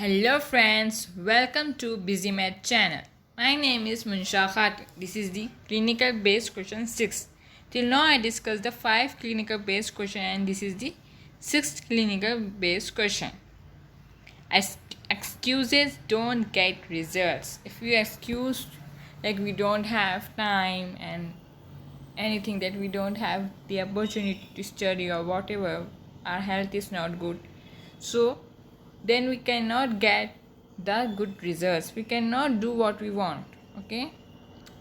Hello friends, welcome to BusyMed channel. My name is Munsha Khat. This is the clinical based question 6. Till now I discussed the 5 clinical based question and this is the 6th clinical based question. Excuses don't get results. If you excuse like we don't have time and anything that we don't have the opportunity to study or whatever, our health is not good, so then we cannot get the good results, we cannot do what we want. Okay,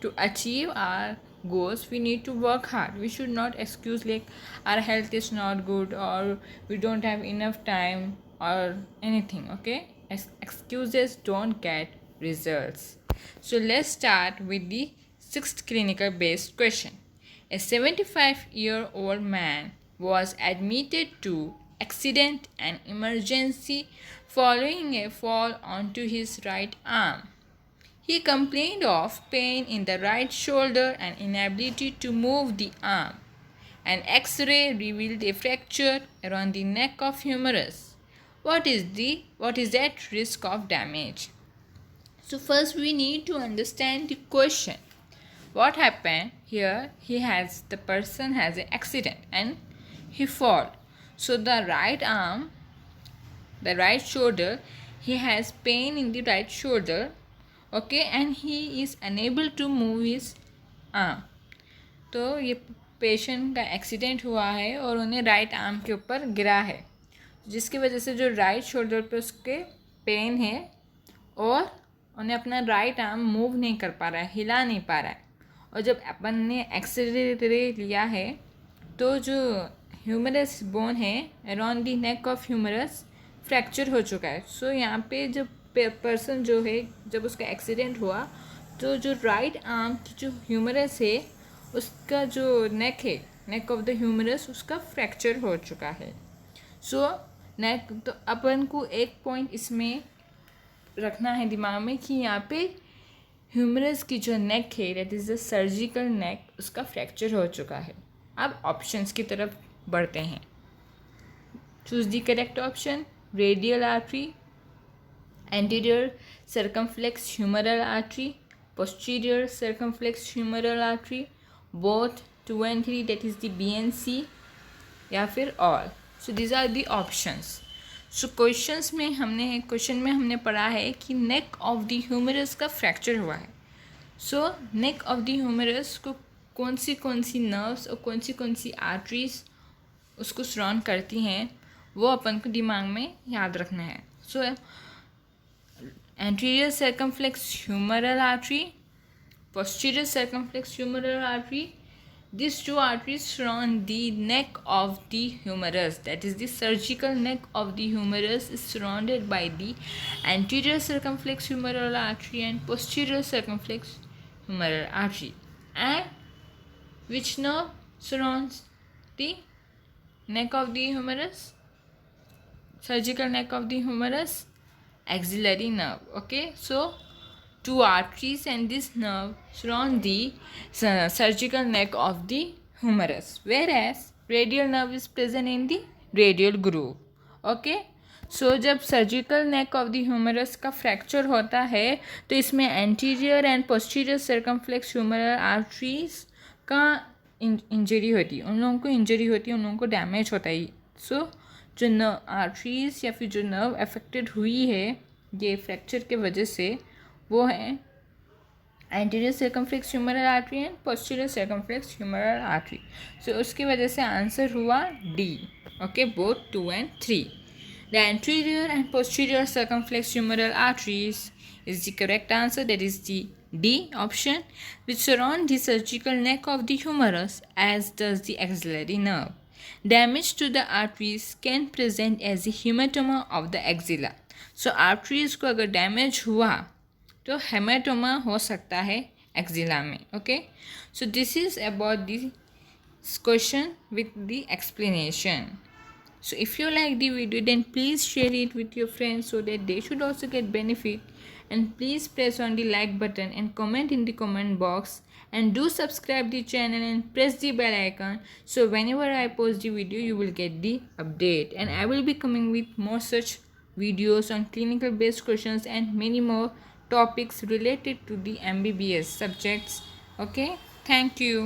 to achieve our goals we need to work hard. We should not excuse like our health is not good or we don't have enough time or anything. Okay, excuses don't get results. So let's start with the sixth clinical based question. A 75-year-old man was admitted to accident and emergency following a fall onto his right arm. He complained of pain in the right shoulder and inability to move the arm. An X-ray revealed a fracture around the neck of humerus. What is at risk of damage? So first we need to understand the question. What happened here? The person has an accident and he fall. So the right arm, the right shoulder, he has pain in the right shoulder. Okay, and he is unable to move his arm. तो ये patient का accident हुआ है और उन्हें right arm के ऊपर गिरा है, जिसकी वजह से जो राइट शोल्डर पे उसके पेन है और उन्हें अपना राइट आर्म मूव नहीं कर पा रहा है, हिला नहीं पा रहा है. और जब अपन ने एक्सरे लिया है तो जो ह्यूमरस बोन है around the neck of humerus fracture हो चुका है. सो यहाँ पे जब पर्सन जो है, जब उसका एक्सीडेंट हुआ तो जो राइट आर्म की जो ह्यूमरस है उसका जो नेक है, नेक ऑफ द ह्यूमरस, उसका फ्रैक्चर हो चुका है. सो नेक, तो अपन को एक पॉइंट इसमें रखना है दिमाग में कि यहाँ पे ह्यूमरस की जो नेक है, that is the surgical neck, उसका फ्रैक्चर हो चुका है. अब ऑप्शंस की तरफ बढ़ते हैं. Choose the correct option. Radial artery, anterior circumflex humeral artery, posterior circumflex humeral artery, both 2 and 3, that is the BNC, या फिर all. So these are the options. So question में हमने पढ़ा है कि नेक ऑफ द ह्यूमरस का fracture हुआ है. सो नेक ऑफ द ह्यूमरस को कौन सी नर्व्स और कौन सी आर्टरीज उसको सराउंड करती हैं, वो अपन को दिमाग में याद रखना है. सो anterior circumflex humeral artery, posterior circumflex humeral artery. These two arteries surround the neck of the humerus. That is, the surgical neck of the humerus is surrounded by the anterior circumflex humeral artery and posterior circumflex humeral artery. And which nerve surrounds the neck of the humerus? Surgical neck of the humerus? Axillary nerve. Okay, so two arteries and this nerve surround the surgical neck of the humerus, whereas radial nerve is present in the radial groove. Okay, so जब surgical neck of the humerus का fracture होता है तो इसमें anterior and posterior circumflex humeral arteries का injury होती है, उन लोगों को इंजरी होती है, उन लोगों को डैमेज होता है. सो जो आर्टरीज या फिर जो नर्व अफेक्टेड हुई है ये फ्रैक्चर के वजह से, वो है anterior circumflex humeral artery and posterior circumflex humeral artery. So उसकी वजह से आंसर हुआ D. Okay, both 2 and 3. The anterior and posterior circumflex humeral arteries is the correct answer. That is the D option, which surround the surgical neck of the humerus as does the axillary nerve. Damage to the arteries can present as a hematoma of the axilla. So arteries को अगर damage हुआ तो haematoma हो सकता है axilla में. Okay, so this is about this question with the explanation. So if you like the video, then please share it with your friends so that they should also get benefit. And please press on the like button and comment in the comment box. And do subscribe the channel and press the bell icon so whenever I post the video, you will get the update. And I will be coming with more such videos on clinical based questions, and many more topics related to the MBBS subjects. Okay, thank you.